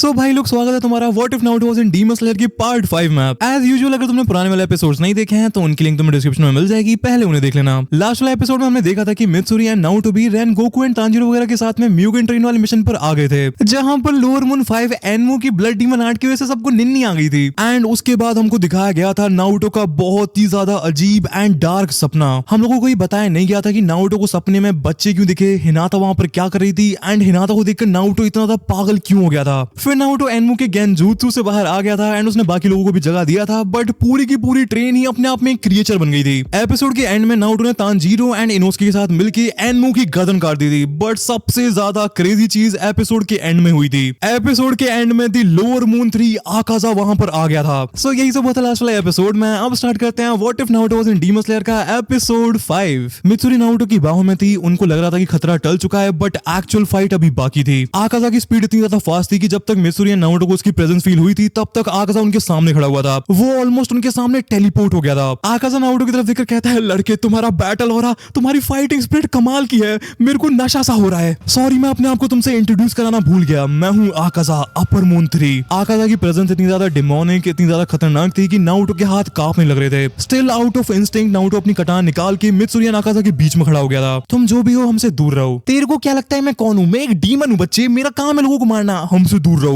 सो भाई लोग, स्वागत है तुम्हारा what if Naruto was in demon slayer की पार्ट 5 में। एज यूजुअल अगर तुमने पुराने वाले एपिसोड्स नहीं देखे हैं तो उनकी लिंक तुम्हें डिस्क्रिप्शन में मिल जाएगी, पहले उन्हें देख लेना। लास्ट वाले एपिसोड में हमने देखा था कि मित्सुरी एंड नारुतो भी रेन गोकू एंड तांजीरो वगैरह के साथ में म्यूगेन ट्रेन वाले मिशन पर आ गए थे, जहां पर लोअर मून 5 एनमो की ब्लड डीमन आर्ट की वजह से सबको निन्नी आ गई थी। एंड उसके बाद हमको दिखाया गया था नारुतो का बहुत ही ज्यादा अजीब एंड डार्क सपना। हम लोगों को ये बताया नहीं गया था कि नारुतो को सपने में बच्चे क्यों दिखे, हिनाता वहां पर क्या कर रही थी, एंड हिनाता को देखकर नारुतो इतना ज्यादा पागल क्यों हो गया था। फिर नारुतो एनमो के गेंजुत्सु से बाहर आ गया था एंड उसने बाकी लोगों को भी जगह दिया था, बट पूरी की पूरी ट्रेन ही अपने आप में एक क्रिएचर बन गई थी। एपिसोड के एंड में नारुतो ने तांजीरो एंड इनोसुके के साथ मिलकर एनमो की गर्दन काट दी थी, बट सबसे ज्यादा क्रेजी चीज एपिसोड के एंड में हुई थी। एपिसोड के एंड में दी लोअर मून 3 आकाजा वहां पर आ गया था। सो यही सब होता लास्ट वाला एपिसोड में। अब स्टार्ट करते हैं what if Naruto was in demon slayer का एपिसोड 5। मित्सुरी नारुतो की बाहों में थी, उनको लग रहा था कि खतरा टल चुका है, बट एक्चुअल फाइट अभी बाकी थी। आकाजा की स्पीड इतनी ज्यादा फास्ट थी कि जब तक मित्सुरी एंड नारुतो को उसकी प्रेजेंस फील हुई थी तब तक आकाजा उनके सामने खड़ा हुआ था। वो ऑलमोस्ट उनके सामने टेलीपोर्ट हो गया था। आकाजा नारुतो की तरफ देखकर कहता है, लड़के तुम्हारा बैटल हो रहा, तुम्हारी फाइटिंग स्पिरिट कमाल की है, मेरे को नशा सा हो रहा है। सॉरी मैं अपने आप को तुमसे इंट्रोड्यूस कराना भूल गया, मैं हूँ आकाजा अपर मून 3। आकाजा की प्रेजेंस इतनी ज्यादा डिमोनिक, इतनी ज्यादा खतरनाक थी कि नारुतो के हाथ कांपने लग रहे थे। Still out of instinct Naruto अपनी कटान निकाल के मित्सुरी एंड आकाजा के बीच में खड़ा हो गया था। तुम जो भी हो हमसे दूर रहो। तेरे को क्या लगता है मैं कौन हूँ? मैं एक डीमन हूँ बच्चे, मेरा काम है लोगों को मारना, हमसे दूर रहो।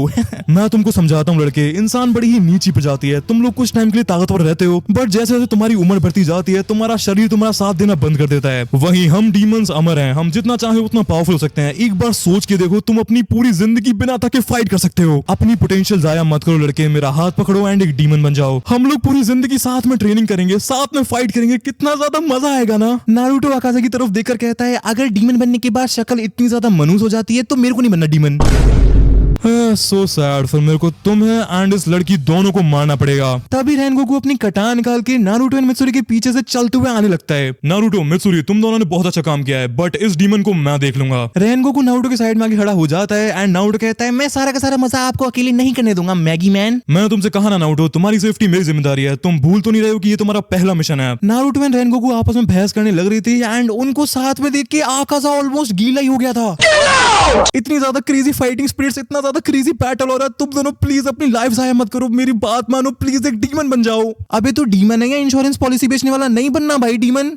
मैं तुमको समझाता हूँ लड़के, इंसान बड़ी ही नीची प्रजाति है। तुम लोग कुछ टाइम के लिए ताकतवर रहते हो, बट जैसे जैसे तुम्हारी उम्र बढ़ती जाती है तुम्हारा शरीर तुम्हारा साथ देना बंद कर देता है। वहीं हम डीमंस अमर हैं, हम जितना चाहे उतना पावरफुल हो सकते हैं। एक बार सोच के देखो, तुम अपनी पूरी जिंदगी बिना थके फाइट कर सकते हो। अपनी पोटेंशियल जाया मत करो लड़के, मेरा हाथ पकड़ो एंड एक डीमन बन जाओ। हम लोग पूरी जिंदगी साथ में ट्रेनिंग करेंगे, साथ में फाइट करेंगे, कितना ज्यादा मजा आएगा ना। नारुतो आकाजा की तरफ देखकर कहता है, अगर डीमन बनने के बाद शक्ल इतनी ज्यादा मनुष्य हो जाती है तो मेरे को नहीं बनना डीमन। So sad. फिर मेरे को तुम्हें एंड इस लड़की दोनों को मारना पड़ेगा। तभी रेनगोकू अपनी कटान निकाल के नारुतो एंड मित्सुरी के पीछे से चलते हुए आने लगता है। नारुतो मित्सुरी तुम दोनों ने बहुत अच्छा काम किया है, बट इस डीमन को मैं देख लूंगा। रेनगोकू नारुतो के साइड में आके खड़ा हो जाता है एंड नारुतो कहता है, मैं सारा का सारा मजा आपको अकेले नहीं करने दूंगा मैगी मैन। मैंने तुमसे कहा ना नारुतो, तुम्हारी सेफ्टी मेरी जिम्मेदारी है। तुम भूल तो नहीं रहे हो कि ये तुम्हारा पहला मिशन है। नारुतो एंड रेनगोकू आपस में बहस करने लग रही थी एंड उनको साथ में देख के आकाजा ऑलमोस्ट गीला ही हो गया था। इतनी ज्यादा क्रेजी फाइटिंग स्पिरिट्स, इतना ज्यादा क्रेजी बैटल हो रहा है, तुम दोनों प्लीज अपनी लाइफ जाया मत करो, मेरी बात मानो प्लीज, एक डीमन बन जाओ। अबे तो डीमन है या इंश्योरेंस पॉलिसी बेचने वाला? नहीं बनना भाई डीमन।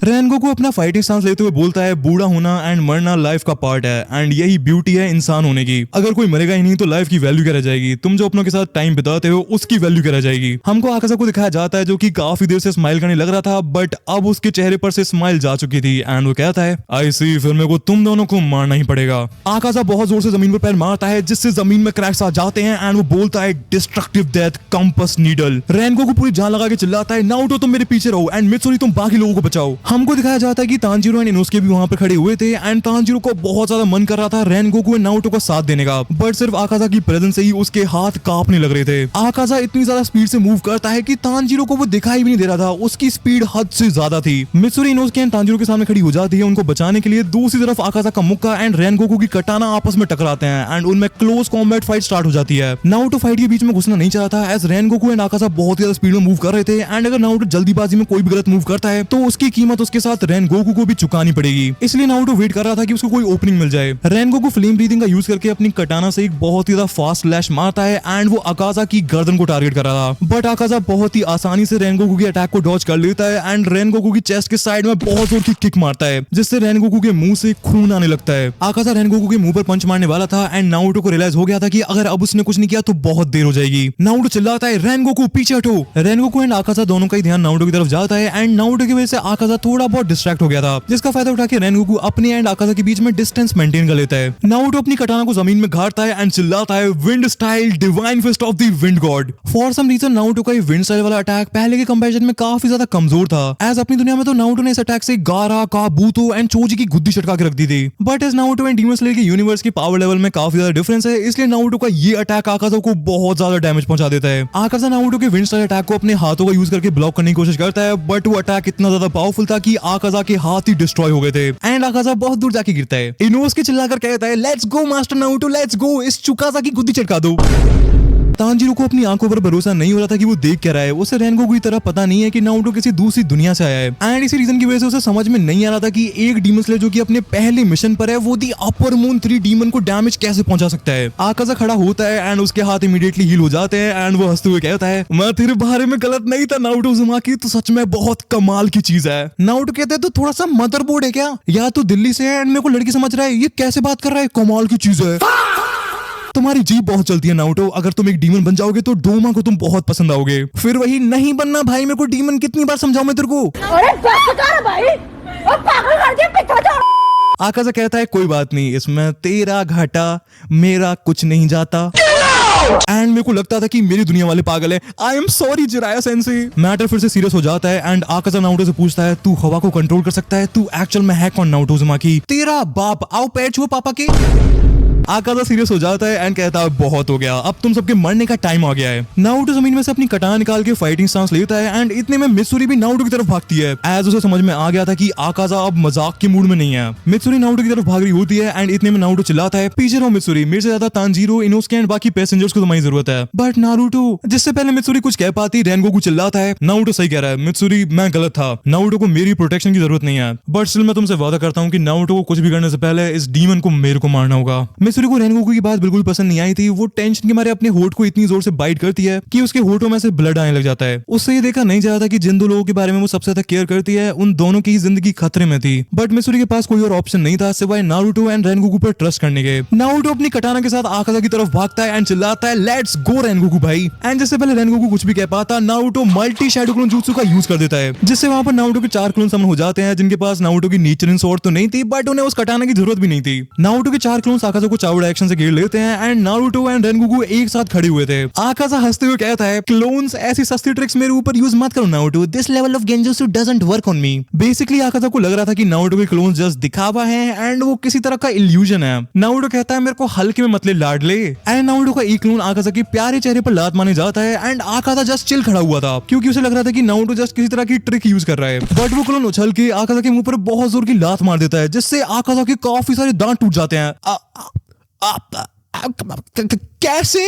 रेनगोकू अपना फाइटिंग स्टांस लेते हुए बोलता है, बूढ़ा होना एंड मरना लाइफ का पार्ट है एंड यही ब्यूटी है इंसान होने की। अगर कोई मरेगा ही नहीं तो लाइफ की वैल्यू क्या रह जाएगी? तुम जो अपनों के साथ टाइम बिताते हो उसकी वैल्यू क्या रह जाएगी? हमको आकाजा को दिखाया जाता है जो कि काफी देर से स्माइल करने लग रहा था, बट अब उसके चेहरे पर से स्माइल जा चुकी थी एंड वो कहता है, आई सी, फिर मेरे को तुम दोनों को मारना ही पड़ेगा। आकाजा बहुत जोर से जमीन पर पैर मारता है जिससे जमीन में क्रैक्स आ जाते हैं एंड वो बोलता है, destructive death compass needle. Rengoku पूरी जान लगा के चिल्लाता है, नारुतो तुम मेरे पीछे रहो एंड मित्सुरी तुम बाकी लोगों को बचाओ। हमको दिखाया जाता है कि तांजीरो एंड इनोसुके भी वहां पर खड़े हुए थे एंड तांजीरो को बहुत ज्यादा मन कर रहा था रेनगोकू एंड नारुतो का साथ देने का, बट सिर्फ आकाजा की प्रेजेंस से ही उसके हाथ कांपने लग रहे थे। आकाजा इतनी ज्यादा स्पीड से मूव करता है कि तांजीरो को वो दिखाई भी नहीं दे रहा था, उसकी स्पीड हद से ज्यादा थी। मित्सुरी इनोसुके एंड तांजीरो के सामने खड़ी हो जाती है उनको बचाने के लिए। दूसरी तरफ आकाजा का मुक्का एंड रेनगोकू की कटाना आपस में टकराते हैं एंड उनमें क्लोज कॉम्बैट फाइट स्टार्ट हो जाती है। नारुतो फाइट के बीच में घुसना नहीं चाहता एज रेनगोकू एंड आकाजा बहुत ज्यादा स्पीड में मूव कर रहे थे एंड अगर नारुतो जल्दीबाजी में कोई भी गलत मूव करता है तो उसकी कीमत उसके साथ रेनगोकू को भी चुकानी पड़ेगी। इसलिए नारुतो वेट कर रहा था कि उसको कोई ओपनिंग मिल जाए। रेनगोकू फ्लेम ब्रीथिंग का यूज करके अपनी कटाना से एक बहुत ही ज्यादा फास्ट स्लैश मारता है एंड वो आकाजा की गर्दन को टारगेट कर रहा था, बट आकाजा बहुत ही आसानी से रेनगोकू के अटैक को डॉज कर लेता है एंड रेनगोकू की चेस्ट के साइड में बहुत जोर की किक मारता है जिससे रेनगोकू के मुंह से खून आने लगता है। आकाजा रेनगोकू के मुंह पर पंच मारने वाला था एंड नारुतो को रियलाइज हो गया था कि अगर अब उसने कुछ नहीं किया तो बहुत देर हो जाएगी। नारुतो चिल्लाता है, रेनगोकू पीछे हटो। रेनगोकू एंड आकाजा दोनों का ही ध्यान नारुतो की तरफ जाता है एंड नारुतो की वजह से आकाजा थोड़ा बहुत डिस्ट्रैक्ट हो गया था, जिसका फायदा उठा के रेनगोकू अपने एंड आकाजा के बीच में डिस्टेंस मेंटेन कर लेता है। नारुतो अपनी कटाना को जमीन में गाड़ता है एंड चिल्लाता है, wind style divine fist of the wind god. For some reason Naruto का ये विंड स्टाइल वाला अटैक पहले के कंपैरिजन में काफी ज्यादा कमजोर था। एज अपनी दुनिया में तो नारुतो ने इस अटैक से गारा, काबूतो एंड चोजी की गुद्दी चटका के रख दी थी, बट इस नारुतो एंड डीमन स्लेयर के यूनिवर्स की पावर लेवल में काफी ज्यादा डिफरेंस है, इसलिए नारुतो का ये अटैक आकाजा को बहुत ज्यादा डैमेज पहुंचा देता है। आकाजा नारुतो के विंड स्टाइल अटैक को अपने हाथों का यूज करके ब्लॉक करने की कोशिश करता है, बट वो अटैक इतना ज्यादा पावरफुल था कि आकाजा के हाथ ही डिस्ट्रॉय हो गए थे एंड आकाजा बहुत दूर जाके गिरता है। इनोसुके चिल्लाकर कहता है, let's go master Naruto, let's go, इस चुकाजा की गुद्दी चटका दो। तांजीरो को अपनी आंखों पर भरोसा नहीं हो रहा था कि वो देख क्या रहा है। उसे रेनगोकू की तरह पता नहीं है कि नारुतो किसी दूसरी दुनिया से आया है एंड इसी रीजन की वजह से उसे समझ में नहीं आ रहा था कि एक डीमन स्लेयर जो कि अपने पहले मिशन पर है वो दी अपर मून 3 डीमन को डैमेज कैसे पहुंचा सकता है। आकाजा खड़ा होता है एंड उसके हाथ इमीडिएटली हील हो जाते हैं एंड वो हंसते हुए कहता है मैं तेरे बारे में गलत नहीं था नारुतो उज़ुमाकी, तो सच में बहुत कमाल की चीज है। नारुतो कहते हैं तो थोड़ा सा मदरबोर्ड है क्या, या तो दिल्ली से है एंड मेरे को लड़की समझ रहा है, ये कैसे बात कर रहा है, कमाल की चीज है। तुम्हारी जीभ बहुत चलती है नारुतो, अगर तुम एक डीमन बन जाओगे तो डोमा को तुम बहुत पसंद आओगे। फिर वही नहीं बनना भाई, मेरे को डीमन कितनी बार समझाऊं मैं तेरे को। अरे बस कर भाई, अब पागल कर दिया पिता जा। आकाजा कहता है कोई बात नहीं, इसमें तेरा घाटा मेरा कुछ नहीं जाता। एंड मेरे को लगता था कि मेरी दुनिया वाले पागल है। I am sorry Jiraiya Sensei. Matter फिर से सीरियस हो जाता है एंड आकाजा नारुतो से पूछता है तू हवा को कंट्रोल कर सकता है, तू एक्चुअल में है कौन नारुतो उज़ुमाकी? तेरा बाप, आओ पैर छुओ पापा के। आकाजा सीरियस हो जाता है एंड कहता है बहुत हो गया, अब तुम सबके मरने का टाइम आ गया है। नारुतो जमीन में से अपनी कटाना निकाल के फाइटिंग स्टांस लेता है एंड इतने में मित्सुरी भी नारुतो की तरफ भागती है। एज उसे समझ में आ गया था कि आकाजा अब मजाक के मूड में नहीं है। मित्सुरी नारुतो की तरफ भाग रही होती है एंड इतने में नारुतो चिल्लाता है पीछे रहो मित्सुरी, मेरे से ज्यादा तांजीरो, इनोसुके एंड बाकी पैसेंजर्स को तुम्हारी जरूरत है। बट नारुतो, जिससे पहले मित्सुरी कुछ कह पाती रेनगोकू चिल्लाता है नारुतो सही कह रहा है मित्सुरी, मैं गलत था, नारुतो को मेरी प्रोटेक्शन की जरूरत नहीं है, बट स्टिल मैं तुमसे वादा करता हूँ कि नारुतो को कुछ भी करने से पहले इस डीमन को मेरे को मारना होगा। मित्सुरी को रेनगोकू की बात बिल्कुल पसंद नहीं आई थी। वो टेंशन के मारे अपने होठ को इतनी जोर से बाइट करती है कि उसके होठों में से ब्लड आने लग जाता है। उससे ये देखा नहीं जाता कि जिन दो लोगों के बारे में वो सबसे ज्यादा केयर करती है उन दोनों की जिंदगी खतरे में थी। बट मित्सुरी के पास कोई और ऑप्शन नहीं था सिवाय नारुतो एंड रेनगोकू पर ट्रस्ट करने के। नारुतो अपनी कटाना के साथ आकाजा की तरफ भागता है एंड चिल्लाता है लेट्स गो रेनगोकू भाई। एंड जिससे पहले रेनगोकू कुछ भी कह पाता, Naruto multi shadow clone jutsu का यूज कर देता है, जिससे वहां पर नारुतो के 4 क्लोन समन हो जाते हैं जिनके पास नारुतो की नेचर स्वॉर्ड तो नहीं थी बट उन्हें उस कटाना की जरूरत भी नहीं थी। नारुतो के 4 क्लोन आकाजा को चावड़ा एक्शन से घेर लेते हैं एंड नारुतो एंड रेनगोकू एक साथ खड़े हुए थे। आकाजा हंसते हुए कहता है क्लोन्स ऐसी सस्ती ट्रिक्स मेरे ऊपर यूज मत करो Naruto, this level of genjutsu doesn't work on me. Basically Akaza को लग रहा था कि नारुतो के क्लोन्स जस्ट दिखावा है एंड वो किसी तरह का इल्यूजन है। नारुतो कहता है मेरे को हल्के में मतले लाड ले एंड नारुतो का एक क्लोन आकाजा के प्यारे चेहरे पर लात मारने जाता है एंड आकाजा जस्ट चिल खड़ा हुआ था क्योंकि उसे लग रहा था कि नारुतो जस्ट किसी तरह की ट्रिक यूज कर रहा है। बट वो क्लोन उछल के आकाजा के मुंह पर बहुत जोर की लात मार देता है जिससे आकाजा के काफी सारे दांत टूट जाते हैं। कैसे?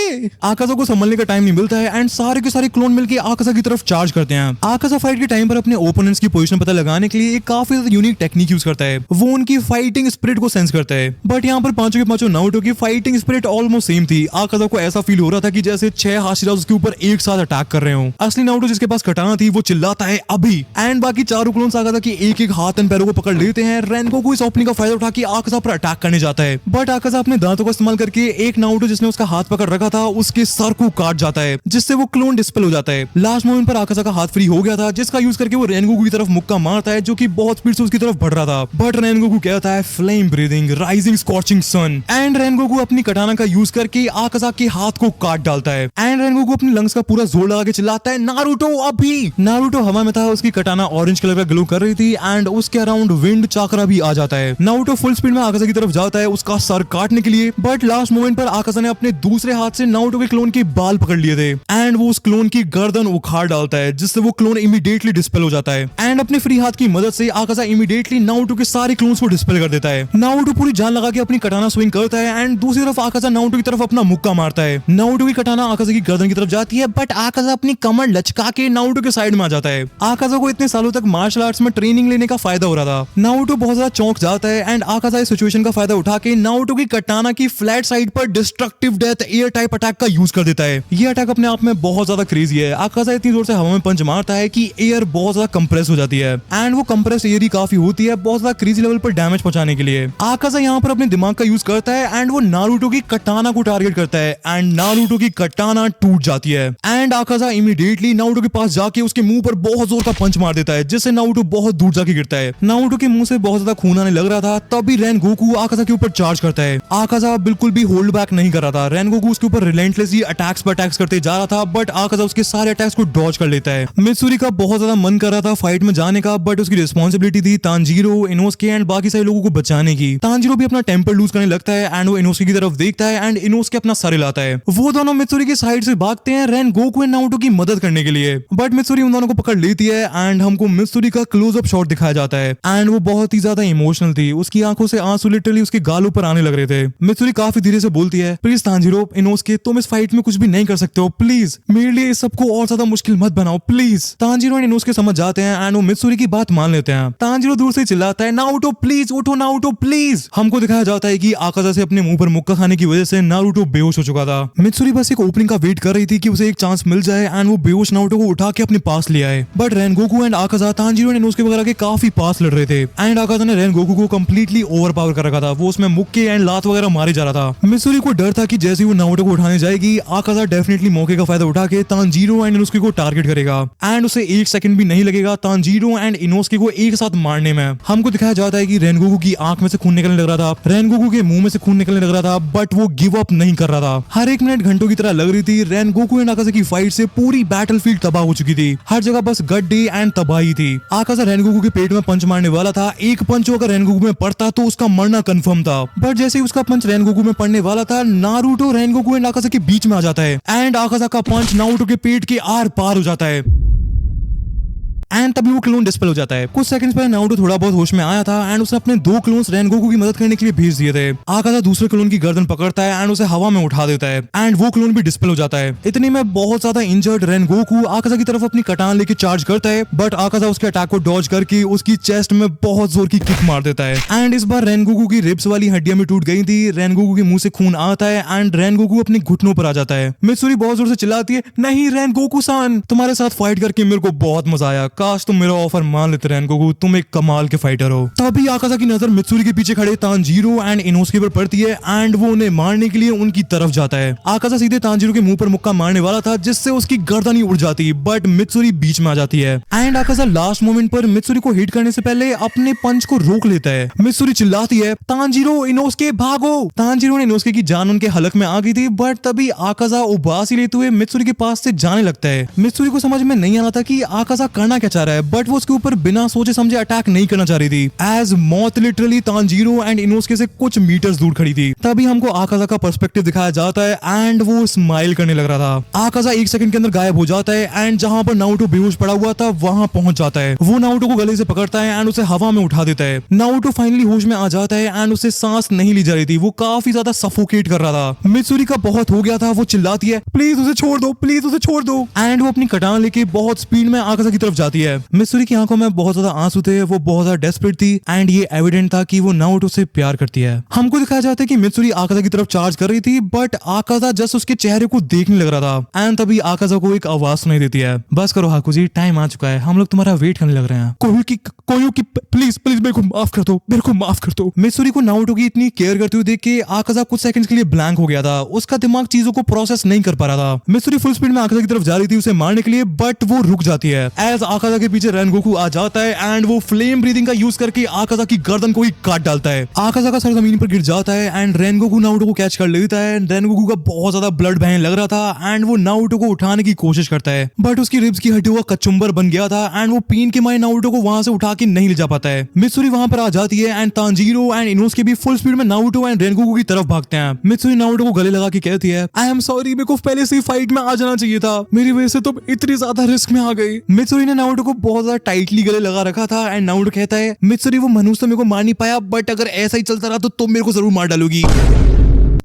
आकाजा को संभलने का टाइम नहीं मिलता है एंड सारे के सारे क्लोन मिलके आकाजा की तरफ चार्ज करते हैं। आकाजा फाइट के टाइम पर अपने ओपोनेंट्स की पोजीशन पता लगाने के लिए एक काफी ज्यादा यूनिक टेक्निक यूज करता है। वो उनकी फाइटिंग स्पिरिट को सेंस करता है। बट यहाँ पर पांचों के पांचों नारुतो की फाइटिंग स्पिरिट ऑलमोस्ट सेम थी। आकाजा को ऐसा फील हो रहा था कि जैसे 6 हाशिराज उसके ऊपर एक साथ अटैक कर रहे हो। असली नारुतो जिसके पास कटाना थी वो चिल्लाता है अभी एंड बाकी चारों क्लोन्स आकाजा की एक एक हाथ एंड पैरों को पकड़ लेते हैं। रेनगोकू इस ओपनिंग का फायदा उठा के आकाजा पर अटैक करने जाता है बट आकाजा अपने दांतों का इस्तेमाल करके एक नारुतो जिसने उसका हाथ पकड़ रखा था उसके सर को काट जाता है जिससे वो क्लोन डिस्पेल हो जाता है। लास्ट मोमेंट पर आकाजा का हाथ फ्री हो गया था जिसका यूज करके वो रेनगोकू की तरफ मुक्का मारता है जो कि बहुत स्पीड से उसकी तरफ बढ़ रहा था। बट रेनगोकू कहता है flame breathing rising scorching sun and Rengoku अपनी कटाना का यूज करके आकाजा के हाथ को काट डालता है एंड रेनगोकू अपनी लंग्स का पूरा जोर लगा के चिल्लाता है नारुतो अभी। नारुतो हवा में था, उसकी कटाना ऑरेंज कलर का ग्लो कर रही थी एंड उसके अराउंड विंड चाकरा भी आ जाता है। नारुतो फुल स्पीड में आकाजा की तरफ जाता है उसका सर काटने के लिए बट लास्ट मोमेंट पर आकाजा ने अपने दूसरे हाथ से नारुतो के क्लोन के बाल पकड़ लिए थे एंड वो उस क्लोन की गर्दन उखाड़ डालता है जिससे वो क्लोन इमीडिएटली डिस्पेल हो जाता है एंड अपने फ्री हाथ की मदद से आकाजा इमीडिएटली नारुतो के सारे क्लोन्स को डिस्पेल कर देता है। नारुतो पूरी जान लगा के अपनी कटाना स्विंग करता है एंड दूसरी तरफ आकाजा नारुतो की तरफ अपना मुक्का मारता है। नारुतो की कटाना आकाजा की गर्दन की तरफ जाती है बट आकाजा अपनी कमर लचका के नारुतो के साइड में आ जाता है। आकाजा को इतने सालों तक मार्शल आर्ट्स में ट्रेनिंग लेने का फायदा हो रहा था। नारुतो बहुत ज्यादा चौंक जाता है एंड आकाजा इस सिचुएशन का फायदा उठा के नारुतो की कटाना की फ्लैट साइड पर destructive death air type attack का यूज कर देता है। ये अटैक अपने आप में बहुत ज्यादा क्रेजी है। आकाजा इतनी जोर से हवा में पंच मारता है कि एयर बहुत ज्यादा कंप्रेस हो जाती है एंड वो कंप्रेस एयर ही काफी होती है बहुत ज्यादा क्रेजी लेवल पर डैमेज पहुंचाने के लिए। आकाजा यहाँ पर अपने दिमाग का यूज करता है एंड वो नारुतो की कटाना को टारगेट करता है एंड नारुतो की कटाना टूट जाती है एंड आकाजा इमीडिएटली नारुतो के पास जाके उसके मुंह पर बहुत जोर का पंच मार देता है जिससे नारुतो बहुत दूर जाके गिरता है। नारुतो के मुंह से बहुत ज्यादा खून आने लग रहा था तभी रेनगोकू आकाजा के ऊपर चार्ज करता है। आकाजा बिल्कुल भी होल्ड बैक नहीं कर रहा था। रेनगोकू उसके ऊपर रिलेंटलेसली अटैक्स पर अटैक्स करते जा रहा था बट आकाजा उसके सारे अटैक्स को डॉज कर लेता है। मित्सुरी का बहुत ज्यादा मन कर रहा था फाइट में जाने का बट उसकी रिस्पॉन्सिबिलिटी थी तांजीरो, इनोसुके एंड बाकी सारे लोगों को बचाने की। तांजीरो भी अपना टेम्पर लूज करने लगता है एंड वो इनोसुके की तरफ देखता है एंड इनोसुके अपना सर हिलाता है। वो दोनों मित्सुरी की साइड से भागते हैं रेनगोकू एंड नारुतो की मदद करने के लिए बट मित्सुरी उन दोनों को पकड़ लेती है एंड हमको मित्सुरी का क्लोज अप शॉट दिखाया जाता है एंड वो बहुत ही ज्यादा इमोशनल थी। उसकी आंखों से आंसू लिटरली उसके गालों पर आने लग रहे थे। मित्सुरी काफी धीरे से बोलती है, प्लीज तांजीरो, इनोस्के, तुम इस फाइट में कुछ भी नहीं कर सकते हो, प्लीज मेरे लिए इस सबको और ज्यादा मुश्किल मत बनाओ प्लीज। तांजीरो एंड इनोस्के समझ जाते हैं एंड वो मित्सुरी की बात मान लेते हैं। तांजीरो दूर से चिल्लाता है, नारुतो प्लीज उठो, नारुतो प्लीज। हमको दिखाया जाता है कि आकाजा से अपने मुंह पर मुक्का खाने की वजह से नारुतो बेहोश हो चुका था। मित्सुरी बस एक ओपनिंग का वेट कर रही थी कि उसे एक चांस मिल जाए एंड वो बेहोश नारुतो को उठा के अपने पास ले आए। But Rengoku and Akaza Tanjiro and Inosuke वगैरह के काफी पास लड़ रहे थे एंड आकाजा ने रेनगोकू को कंप्लीटली ओवरपावर कर रखा था। वो उसमें मुक्के एंड लात वगैरह मारे जा रहा था। मित्सुरी को डर था कि जैसे वो नारुतो को उठाने जाएगी, आकाजा डेफिनेटली मौके का फायदा उठा के तांजीरो एंड इनोस्के को टारगेट करेगा एंड उसे एक सेकंड भी नहीं लगेगा तांजीरो एंड इनोस्के को एक साथ मारने में। हमको दिखाया जाता है कि रेनगोकू की आंख में से खून निकलने लग रहा था, रेनगोकू के मुंह में से खून निकलने लग रहा था, बट वो गिव अप नहीं कर रहा था। हर एक मिनट घंटों की तरह लग रही थी। रेनगोकू एंड आकाजा की फाइट से पूरी बैटलफील्ड तबाह हो चुकी थी। हर जगह बस गड्ढे एंड तबाही थी। आकाजा रेनगोकू के पेट में पंच मारने वाला था। एक पंच अगर रेनगोकू में पड़ता तो उसका मरना कंफर्म था, बट जैसे ही उसका पंच रेनगोकू में पड़ने वाला था, नारुतो रेनगोकू एंड आकाजा के बीच में आ जाता है एंड आकाजा का पंच नारुतो के पेट के आर पार हो जाता है एंड तभी वो क्लोन डिस्पेल हो जाता है। कुछ सेकंड्स पहले नारुतो थोड़ा बहुत होश में आया था एंड उसने अपने 2 क्लोन्स रेनगोकू की मदद करने के लिए भेज दिए थे। आकाजा दूसरे क्लोन की गर्दन पकड़ता है एंड उसे हवा में उठा देता है एंड वो क्लोन भी डिस्पेल हो जाता है। इतने में बहुत ज्यादा इंजर्ड रेनगोकू आकाजा की तरफ अपनी कटान लेके चार्ज करता है, बट आकाजा उसके अटैक को डॉज करके उसकी चेस्ट में बहुत जोर की किक मार देता है एंड इस बार रेनगोकू की रिब्स वाली हड्डियां भी टूट गई थी। रेनगोकू के मुंह से खून आता है एंड रेनगोकू अपने घुटनों पर आ जाता है। मित्सुरी बहुत जोर से चिल्लाती है, नहीं रेनगोकू सान, तुम्हारे साथ फाइट करके मेरे को बहुत मजा आया, काश तुम मेरा ऑफर मान लेते रेनगोकू, तुम एक कमाल के फाइटर हो। तभी आकाजा की नजर मित्सुरी के पीछे खड़े तांजीरो एंड इनोस्के पर पड़ती है एंड वो उन्हें मारने के लिए उनकी तरफ जाता है। आकाजा सीधे तांजीरो के मुंह पर मुक्का मारने वाला था जिससे उसकी गर्दन ही उड़ जाती, बट मित्सुरी बीच में आ जाती है एंड आकाजा लास्ट मोमेंट पर मित्सुरी को हिट करने से पहले अपने पंच को रोक लेता है। मित्सुरी चिल्लाती है, तांजीरो इनोस्के भागो। तांजीरो ने इनोस्के की जान उनके हलक में आ गई थी, बट तभी आकाजा उबासी लेते हुए मित्सुरी के पास से जाने लगता है। मित्सुरी को समझ में नहीं आ रहा था कि आकाजा करना क्या चाह रहा है, बट वो उसके ऊपर बिना सोचे समझे अटैक नहीं करना चाह रही थी, एज मौत लिटरली तांजीरो एंड इनोस्के से कुछ मीटर्स दूर खड़ी थी। तभी हमको आकाजा का पर्सपेक्टिव दिखाया जाता है एंड वो स्माइल करने लग रहा था। आकाजा एक सेकंड के अंदर गायब हो जाता है एंड जहां पर नारुतो बेहोश पड़ा हुआ था वहां पहुंच जाता है। वो नारुतो को गले से पकड़ता है एंड उसे हवा में उठा देता है। नारुतो फाइनली होश में आ जाता है एंड उसे सांस नहीं ली जा रही थी, वो काफी ज्यादा सफोकेट कर रहा था। मित्सुरी का बहुत हो गया था, वो चिल्लाती है, प्लीज उसे छोड़ दो, प्लीज उसे छोड़ दो एंड वो अपनी कटान लेके बहुत स्पीड में आकाजा की तरफ जाती है। मित्सुरी की आंखों में बहुत ज्यादा आंसू थे, वो बहुत ज्यादा डेस्परेट थी एंड ये एविडेंट था कि वो नारुतो से प्यार करती है। हमको दिखाया जाता है कि मित्सुरी आकाजा की तरफ चार्ज कर रही थी, बट आकाजा जस्ट उसके चेहरे को देखने लग रहा था एंड तभी आकाजा को एक आवाज सुनाई देती है, बस करो हाकुजी, टाइम आ चुका है, हम लोग तुम्हारा वेट करने लग रहे हैं। कोयुकी प्लीज प्लीज मेरे को माफ कर दो, मेरे को माफ कर दो। मित्सुरी को नारुतो की इतनी केयर करते हुए देख के आकाजा कुछ सेकंड्स के लिए ब्लैंक हो गया था, उसका दिमाग चीजों को प्रोसेस नहीं कर पा रहा था। मित्सुरी फुल स्पीड में आकाजा की तरफ जा रही थी उसे मारने के लिए, बट वो रुक जाती है एज आकाजा के पीछे रेनगोकू आ जाता है एंड वो फ्लेम ब्रीदिंग का यूज करके आकाजा की गर्दन को ही काट डालता है। आकाजा का सर जमीन पर गिर जाता है एंड रेनगोकू नारुतो को कैच कर लेता है। रेनगोकू का बहुत ज्यादा ब्लड बहने लग रहा था एंड वो नारुतो को उठाने की कोशिश करता है, बट उसकी रिब्स की हड्डियों का कचुम्बर बन गया था एंड वो पीन के मारे नारुतो को वहां से उठा के नहीं ले जा पाता है। मित्सुरी वहां पर आ जाती है एंड तांजीरो एंड इनोस्के भी फुल स्पीड में नारुतो एंड रेनगोकू की तरफ भागते हैं। मित्सुरी नारुतो को गले लगा के कहती है, आई एम सॉरी, मेरे को पहले से ही फाइट में आ जाना चाहिए था, मेरी वजह से तुम इतनी ज्यादा रिस्क में आ गई। मित्सुरी ने नारुतो को बहुत ज्यादा टाइटली गले लगा रखा था एंड नारुतो कहता है, मित्सुरी वो मनुष्य तो मेरे को मार नहीं पाया, बट अगर ऐसा ही चलता रहा तो तुम मेरे को जरूर मार डालोगी।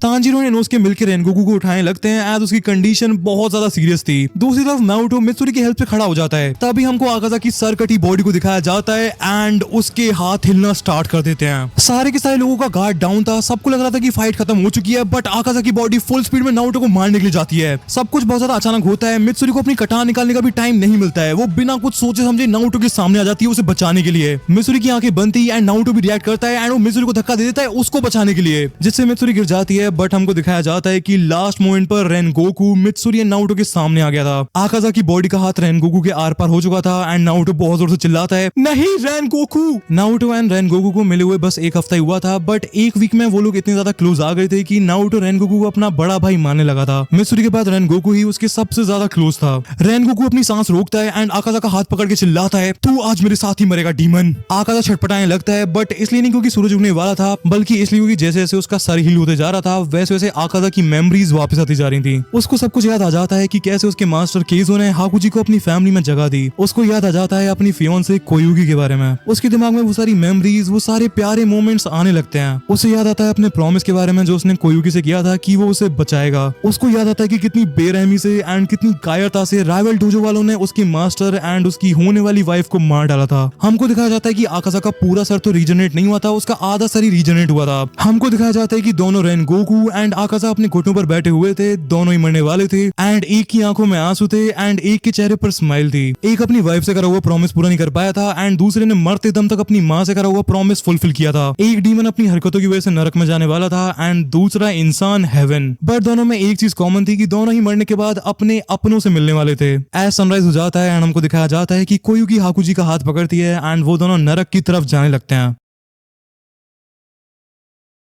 तांजीरो ने इनोस्के मिलकर रेनगोकू को उठाने लगते हैं एज उसकी कंडीशन बहुत ज्यादा सीरियस थी। दूसरी तरफ नारुतो मित्सुरी की हेल्प से खड़ा हो जाता है। तभी हमको आकाजा की सर कटी बॉडी को दिखाया जाता है एंड उसके हाथ हिलना स्टार्ट कर देते हैं। सारे के सारे लोगों का गार्ड डाउन था, सबको लग रहा था कि फाइट खत्म हो चुकी है, बट आकाजा की बॉडी फुल स्पीड में नारुतो को मारने के लिए जाती है। सब कुछ बहुत ज्यादा अचानक होता है। मित्सुरी को अपनी कटान निकालने का भी टाइम नहीं मिलता है, वो बिना कुछ सोचे समझे नारुतो के सामने आ जाती है उसे बचाने के लिए। मित्सुरी की आंखें बंद थी एंड नारुतो भी रिएक्ट करता है एंड वो मित्सुरी को धक्का दे देता है उसको बचाने के लिए, जिससे मित्सुरी गिर जाती है। बट हमको दिखाया जाता है कि लास्ट मोमेंट पर रेनगोकू मित्सुरी एंड नारुतो के सामने आ गया था। आकाजा की बॉडी का हाथ रेनगोकू के आर पार हो चुका था एंड नारुतो बहुत जोर से चिल्लाता है, नहीं रेनगोकू। नारुतो एंड रेनगोकू को मिले हुए बस एक हफ्ता ही हुआ था, बट एक वीक में वो लोग इतने ज्यादा क्लोज आ गए थे कि नारुतो रेनगोकू को अपना बड़ा भाई मानने लगा था। मित्सुरी के बाद रेनगोकू ही उसके सबसे ज्यादा क्लोज था। रेनगोकू अपनी सांस रोकता है एंड आकाजा का हाथ पकड़ के चिल्लाता है, तू आज मेरे साथ ही मरेगा डीमन। आकाजा छटपटाने लगता है, बट इसलिए नहीं क्योंकि सूरज उगने वाला था, बल्कि इसलिए क्योंकि जैसे जैसे उसका सर हील होते जा रहा था था वैसे वैसे आकाजा की मेमोरीज वापस आती जा रही थी। उसको सब कुछ याद आ जाता है कि कैसे उसके मास्टर केइजो ने हाकुजी को अपनी फैमिली में जगह दी। उसको याद आ जाता है अपनी फियोंसे कोयुगी के बारे में। उसके दिमाग में वो सारी मेमोरीज, वो सारे प्यारे मोमेंट्स आने लगते हैं। उसे याद आता है अपने प्रॉमिस के बारे में जो उसने कोयुगी से किया था कि वो उसे बचाएगा। उसको याद आता है कि कितनी बेरहमी से एंड कितनी कायरता से राइवल डोजो वालों ने उसके मास्टर एंड उसकी होने वाली वाइफ को मार डाला था। हमको दिखाया जाता है कि आकाजा का पूरा सर तो रीजनरेट नहीं हुआ था, उसका आधा सर ही रीजनरेट हुआ था। हमको दिखाया जाता है कि दोनों रेनगोकू एंड आकाजा अपने घुटनों पर बैठे हुए थे, दोनों ही मरने वाले थे एंड एक की आंखों में आंसू थे एंड एक के चेहरे पर स्माइल थी। एक अपनी वाइफ से करा हुआ प्रॉमिस पूरा नहीं कर पाया था एंड दूसरे ने मरते दम तक अपनी माँ से करा हुआ प्रॉमिस फुलफिल किया था। एक डीमन अपनी हरकतों की वजह से नरक में जाने वाला था एंड दूसरा इंसान हेवन। बट दोनों में एक चीज कॉमन थी कि दोनों ही मरने के बाद अपने अपनों से मिलने वाले थे। एज सनराइज हो जाता है एंड हमको दिखाया जाता है कि कोयुगी हाकुजी का हाथ पकड़ती है एंड वो दोनों नरक की तरफ जाने लगते हैं।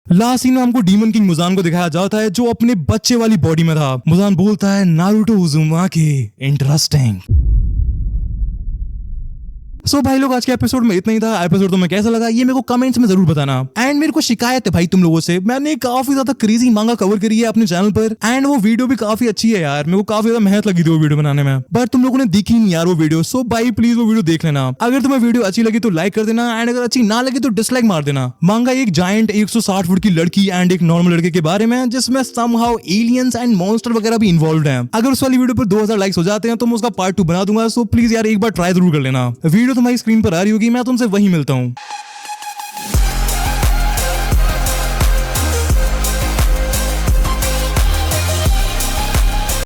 लास्ट सीन में हमको डीमन किंग मुजान को दिखाया जाता है जो अपने बच्चे वाली बॉडी में था। मुजान बोलता है नारुतो उज़ुमाकी, इंटरेस्टिंग। सो भाई लोग आज के एपिसोड में इतना ही था। एपिसोड तुम्हें कैसा लगा ये मेरे को कमेंट्स में जरूर बताना। एंड मेरे को शिकायत है भाई तुम लोगों से, मैंने काफी ज्यादा क्रेजी मांगा कवर करी है अपने चैनल पर एंड वो वीडियो भी काफी अच्छी है यार, मेरे को काफी ज्यादा मेहनत लगी थी वो वीडियो बनाने में, बट तुम लोगों ने देखी नहीं यार वो वीडियो। सो भाई प्लीज वो वीडियो देख लेना। अगर तुम्हें वीडियो अच्छी लगी तो लाइक कर देना एंड अगर अच्छी ना लगी तो डिसलाइक मार देना। मांगा एक जायंट 160 फुट की लड़की एंड एक नॉर्मल लड़के के बारे में जिसमें समहाउ एलियंस एंड मॉन्स्टर वगैरह भी इन्वॉल्व है। अगर उस वाली वीडियो पर 2000 लाइक्स हो जाते हैं तो मैं उसका पार्ट 2 बना दूंगा। सो प्लीज यार एक बार ट्राई जरूर कर लेना। वीडियो तुम्हारी स्क्रीन पर आ रही होगी, मैं तुमसे वहीं मिलता हूँ।